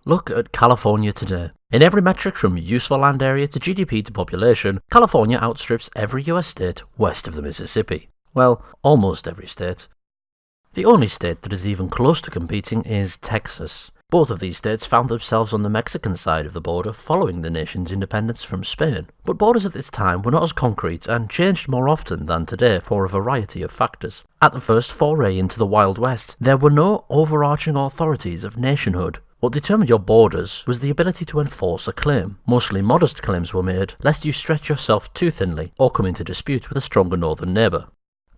Look at California today. In every metric from useful land area to GDP to population, California outstrips every US state west of the Mississippi. Well, almost every state. The only state that is even close to competing is Texas. Both of these states found themselves on the Mexican side of the border following the nation's independence from Spain. But borders at this time were not as concrete and changed more often than today for a variety of factors. At the first foray into the Wild West, there were no overarching authorities of nationhood. What determined your borders was the ability to enforce a claim. Mostly modest claims were made, lest you stretch yourself too thinly or come into dispute with a stronger northern neighbour.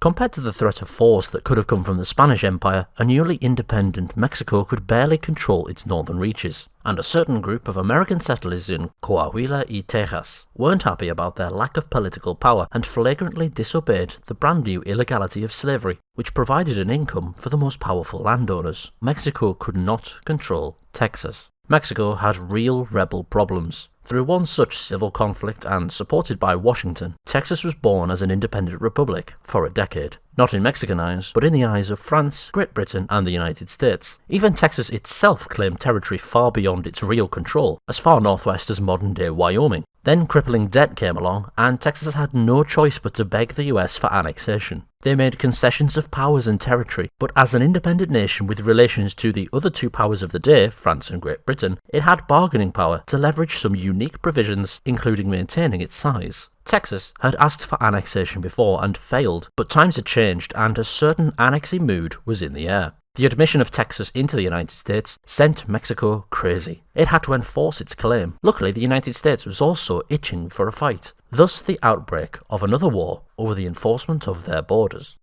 Compared to the threat of force that could have come from the Spanish Empire, a newly independent Mexico could barely control its northern reaches. And a certain group of American settlers in Coahuila y Texas weren't happy about their lack of political power and flagrantly disobeyed the brand new illegality of slavery, which provided an income for the most powerful landowners. Mexico could not control Texas. Mexico had real rebel problems. Through one such civil conflict and supported by Washington, Texas was born as an independent republic for a decade. Not in Mexican eyes, but in the eyes of France, Great Britain and the United States. Even Texas itself claimed territory far beyond its real control, as far northwest as modern-day Wyoming. Then crippling debt came along, and Texas had no choice but to beg the US for annexation. They made concessions of powers and territory, but as an independent nation with relations to the other two powers of the day, France and Great Britain, it had bargaining power to leverage some unique provisions, including maintaining its size. Texas had asked for annexation before and failed, but times had changed and a certain annexing mood was in the air. The admission of Texas into the United States sent Mexico crazy. It had to enforce its claim. Luckily, the United States was also itching for a fight. Thus the outbreak of another war over the enforcement of their borders.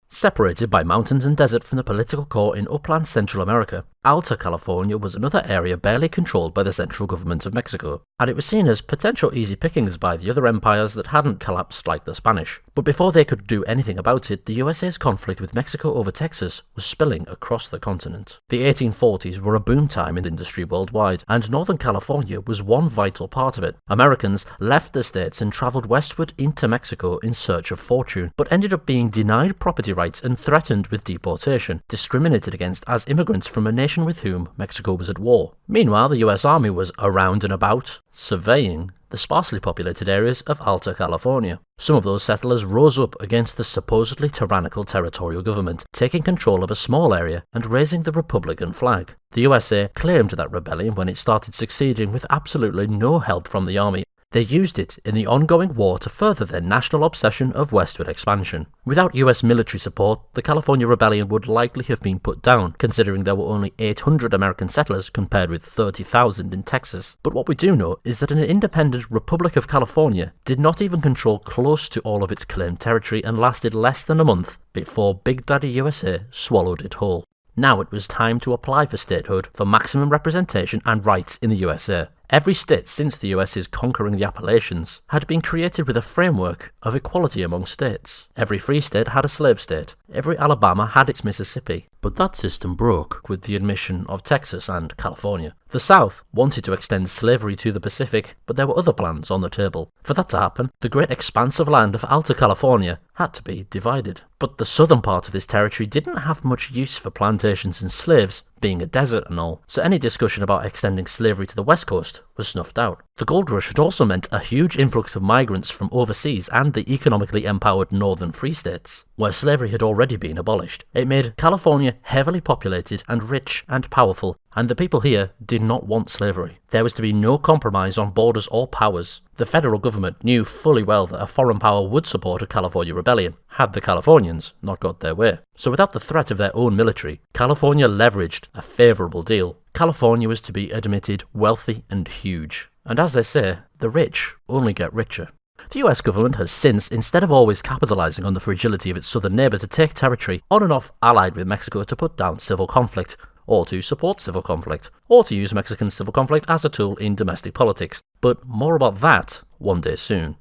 Separated by mountains and desert from the political core in upland Central America, Alta California was another area barely controlled by the central government of Mexico, and it was seen as potential easy pickings by the other empires that hadn't collapsed like the Spanish. But before they could do anything about it, the USA's conflict with Mexico over Texas was spilling across the continent. The 1840s were a boom time in industry worldwide, and Northern California was one vital part of it. Americans left the states and travelled westward into Mexico in search of fortune, but ended up being denied property rights and threatened with deportation, discriminated against as immigrants from a nation with whom Mexico was at war. Meanwhile, the US Army was around and about, surveying the sparsely populated areas of Alta California. Some of those settlers rose up against the supposedly tyrannical territorial government, taking control of a small area and raising the Republican flag. The USA claimed that rebellion when it started succeeding with absolutely no help from the Army. They used it in the ongoing war to further their national obsession of westward expansion. Without US military support, the California Rebellion would likely have been put down, considering there were only 800 American settlers compared with 30,000 in Texas. But what we do know is that an independent Republic of California did not even control close to all of its claimed territory and lasted less than a month before Big Daddy USA swallowed it whole. Now it was time to apply for statehood for maximum representation and rights in the USA. Every state since the US's conquering the Appalachians had been created with a framework of equality among states. Every free state had a slave state. Every Alabama had its Mississippi. But that system broke with the admission of Texas and California. The South wanted to extend slavery to the Pacific, but there were other plans on the table. For that to happen, the great expanse of land of Alta California had to be divided. But the southern part of this territory didn't have much use for plantations and slaves, being a desert and all, so any discussion about extending slavery to the west coast was snuffed out. The gold rush had also meant a huge influx of migrants from overseas and the economically empowered northern free states, where slavery had already been abolished. It made California heavily populated and rich and powerful, and the people here did not want slavery. There was to be no compromise on borders or powers. The federal government knew fully well that a foreign power would support a California rebellion, had the Californians not got their way. So without the threat of their own military, California leveraged a favourable deal. California was to be admitted wealthy and huge. And as they say, the rich only get richer. The US government has since, instead of always capitalising on the fragility of its southern neighbour to take territory, on and off allied with Mexico to put down civil conflict, or to support civil conflict, or to use Mexican civil conflict as a tool in domestic politics. But more about that one day soon.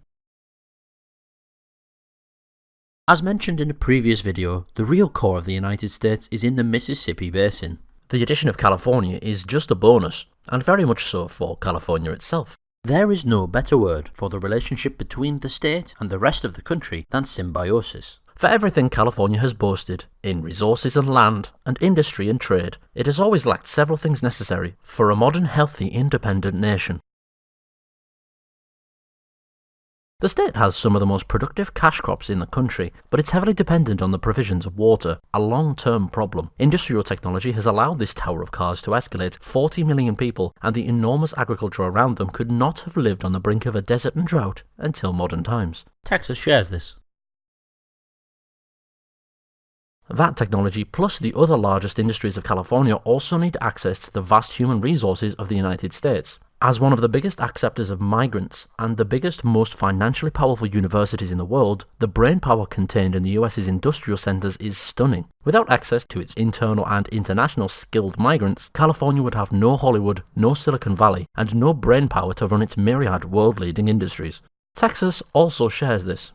As mentioned in a previous video, the real core of the United States is in the Mississippi Basin. The addition of California is just a bonus, and very much so for California itself. There is no better word for the relationship between the state and the rest of the country than symbiosis. For everything California has boasted, in resources and land, and industry and trade, it has always lacked several things necessary for a modern, healthy, independent nation. The state has some of the most productive cash crops in the country, but it's heavily dependent on the provisions of water, a long-term problem. Industrial technology has allowed this tower of cars to escalate. 40 million people and the enormous agriculture around them could not have lived on the brink of a desert and drought until modern times. Texas shares this. That technology, plus the other largest industries of California, also need access to the vast human resources of the United States. As one of the biggest acceptors of migrants and the biggest, most financially powerful universities in the world, the brainpower contained in the US's industrial centers is stunning. Without access to its internal and international skilled migrants, California would have no Hollywood, no Silicon Valley, and no brainpower to run its myriad world-leading industries. Texas also shares this.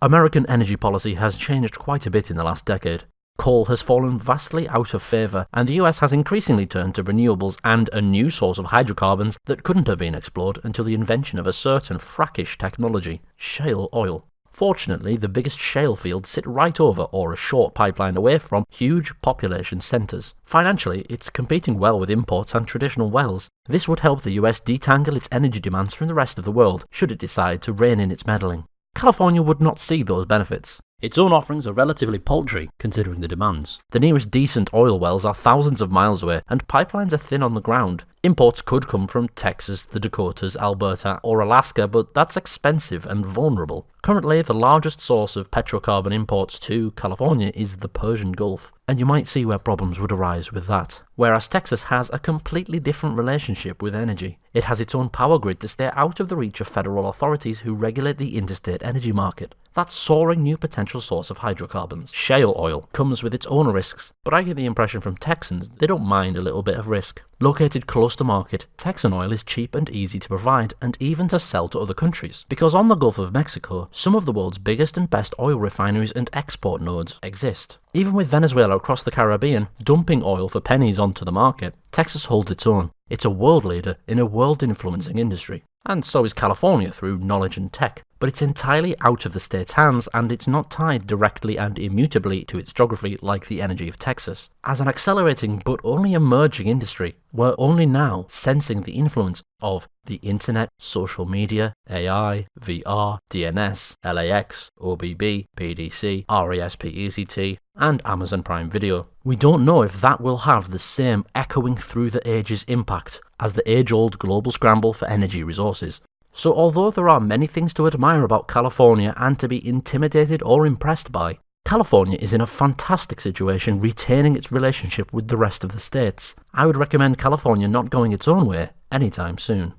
American energy policy has changed quite a bit in the last decade. Coal has fallen vastly out of favour, and the US has increasingly turned to renewables and a new source of hydrocarbons that couldn't have been explored until the invention of a certain frackish technology, shale oil. Fortunately, the biggest shale fields sit right over or a short pipeline away from huge population centres. Financially, it's competing well with imports and traditional wells. This would help the US detangle its energy demands from the rest of the world, should it decide to rein in its meddling. California would not see those benefits. Its own offerings are relatively paltry, considering the demands. The nearest decent oil wells are thousands of miles away, and pipelines are thin on the ground. Imports could come from Texas, the Dakotas, Alberta, or Alaska, but that's expensive and vulnerable. Currently, the largest source of petrocarbon imports to California is the Persian Gulf, and you might see where problems would arise with that. Whereas Texas has a completely different relationship with energy. It has its own power grid to stay out of the reach of federal authorities who regulate the interstate energy market. That soaring new potential source of hydrocarbons, shale oil, comes with its own risks, but I get the impression from Texans they don't mind a little bit of risk. Located close to market, Texan oil is cheap and easy to provide and even to sell to other countries, because on the Gulf of Mexico, some of the world's biggest and best oil refineries and export nodes exist. Even with Venezuela across the Caribbean dumping oil for pennies onto the market, Texas holds its own. It's a world leader in a world-influencing industry. And so is California through knowledge and tech. But it's entirely out of the state's hands, and it's not tied directly and immutably to its geography like the energy of Texas. As an accelerating but only emerging industry, we're only now sensing the influence of the internet, social media, AI, VR, DNS, LAX, OBB, PDC, RESPECT, and Amazon Prime Video. We don't know if that will have the same echoing through the ages impact as the age-old global scramble for energy resources. So although there are many things to admire about California and to be intimidated or impressed by, California is in a fantastic situation retaining its relationship with the rest of the states. I would recommend California not going its own way anytime soon.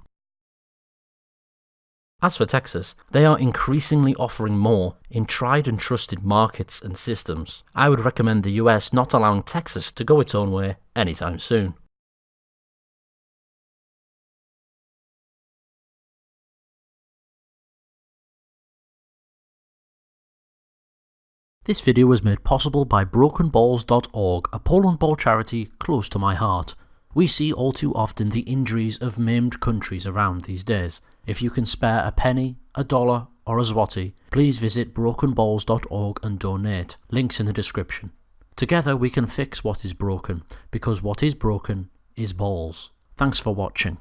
As for Texas, they are increasingly offering more in tried and trusted markets and systems. I would recommend the US not allowing Texas to go its own way anytime soon. This video was made possible by brokenballs.org, a Poland ball charity close to my heart. We see all too often the injuries of maimed countries around these days. If you can spare a penny, a dollar, or a zloty, please visit brokenballs.org and donate. Links in the description. Together we can fix what is broken, because what is broken is balls. Thanks for watching.